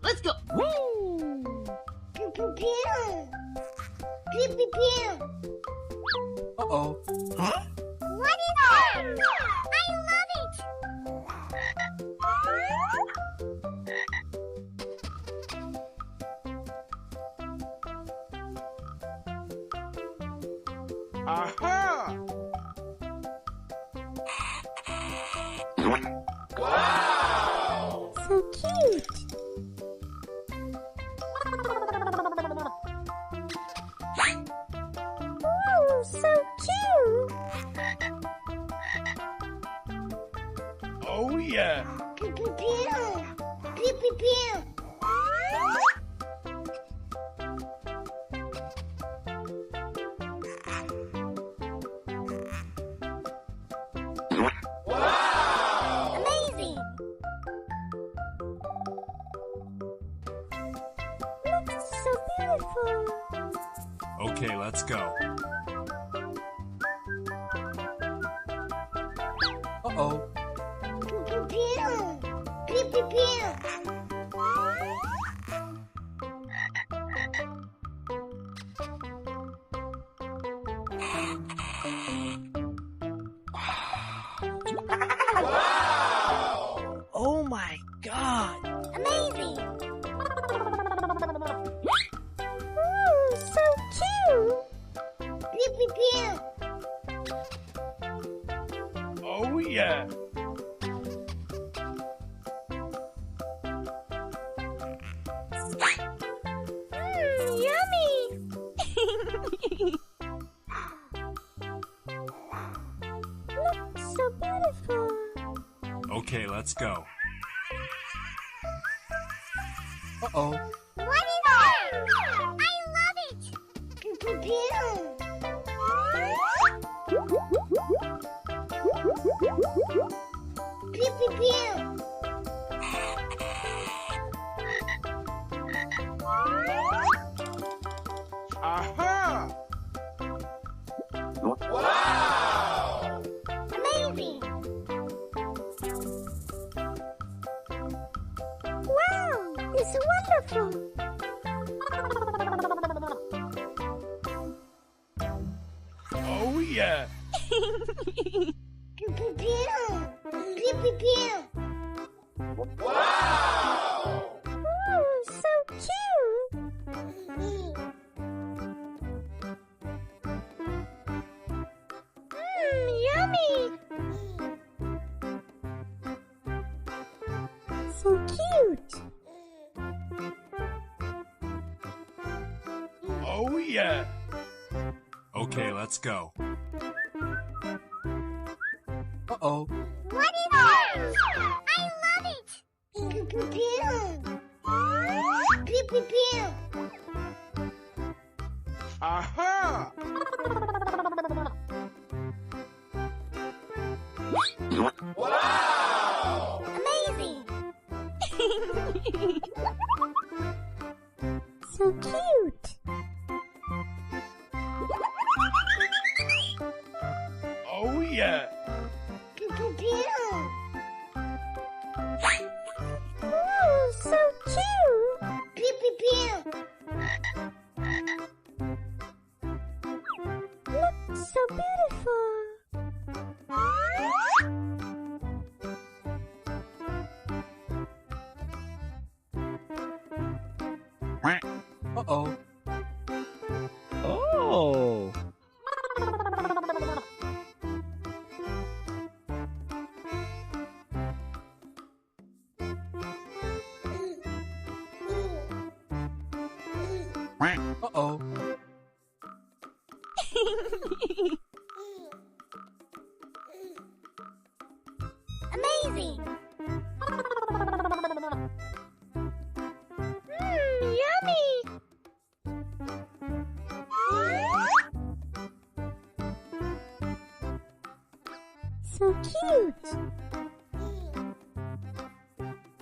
Let's go. Woo! Pew pew pew. Pew pew pew. Uh-oh. Huh? What is that? I love it. Aha! Wow! So cute. Oh, so cute. Oh yeah! Pew pew pew. Pew pew pew. Amazing! Looks so beautiful. Okay, let's go. Uh-oh. Pew pew pew. Pew pew pew. Oh my god! Amazing! Ooh, so cute! Pew pew pew. Oh yeah! Yummy! Looks so beautiful. Okay, let's go. Uh-oh. What is that? I love it! Pew pew pew. Pew pew pew. Aha! Amazing! Wow! It's wonderful! Oh yeah! Pew pew pew. Pew pew pew. Ooh, so cute! Yummy! So cute! Oh yeah! Okay, let's go. Uh-oh. What is that? I love it! Pew pew pew. Pew pew pew. Aha! Amazing! So cute! Oh yeah! Pew pew pew. Ooh, so cute! Pew pew pew. Looks so beautiful. Uh-oh. Oh! Uh-oh. Amazing! Yummy! So cute!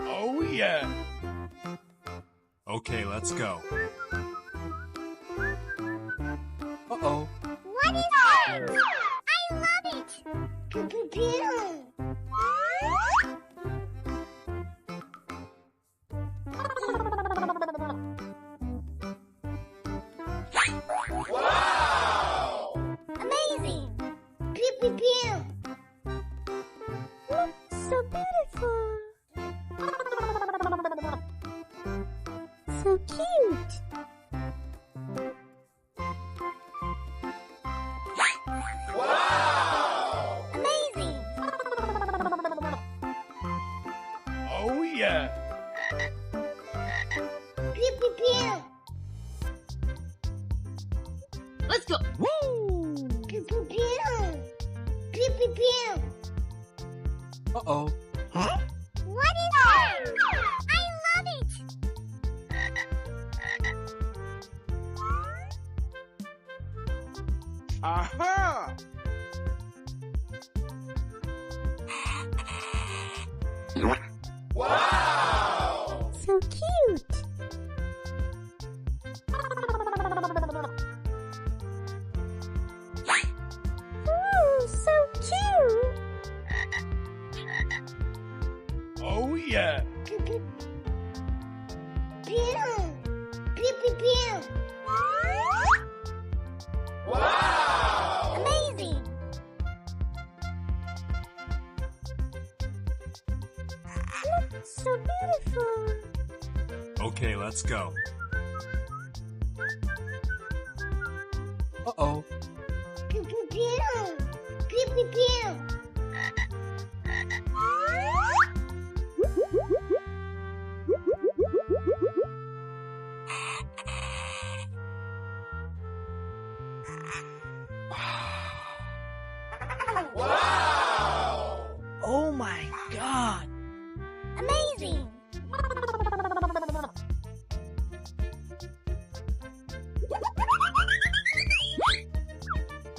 Oh yeah! Okay, let's go. Uh-oh. What is that? I love it! Pew pew pew. cute. Wow! Amazing. Oh yeah! Pew, pew, pew. Let's go. Woo! Pew, pew, pew. Pew, pew, pew. Uh-oh. Huh? What is that? I love it. Aha! Wow! So cute. Ooh, so cute. Oh yeah! Pew, pew. Pew. Pew, pew, pew. Wow! Amazing. Look, so beautiful. Okay, let's go. Uh-oh. Pew, pew, pew. Pew, pew, pew. Wow! Oh my god. Amazing.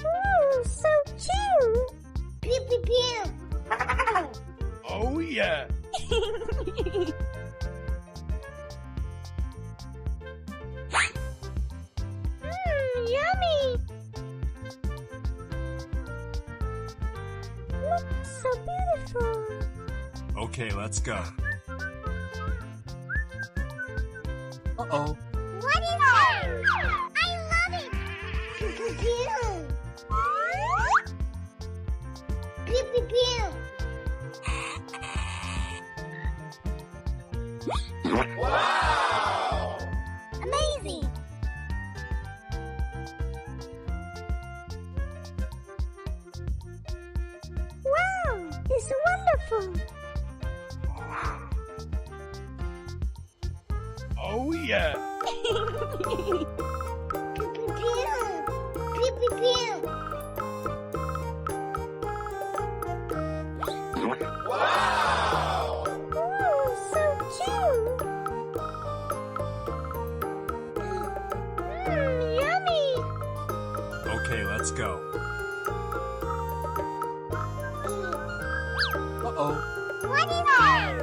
Ooh, so cute. Pew, pew, pew. Oh yeah! Yummy. Look, so beautiful. Okay, let's go. Uh-oh. What is that? I love it. Pew, pew, pew. Pew, pew, pew. Wow! Amazing. Wow, it's wonderful. Oh yeah! Pew, pew, pew. Pew, pew, pew. Wow! Ooh, so cute. Yummy. Okay, let's go. Uh-oh. What is that?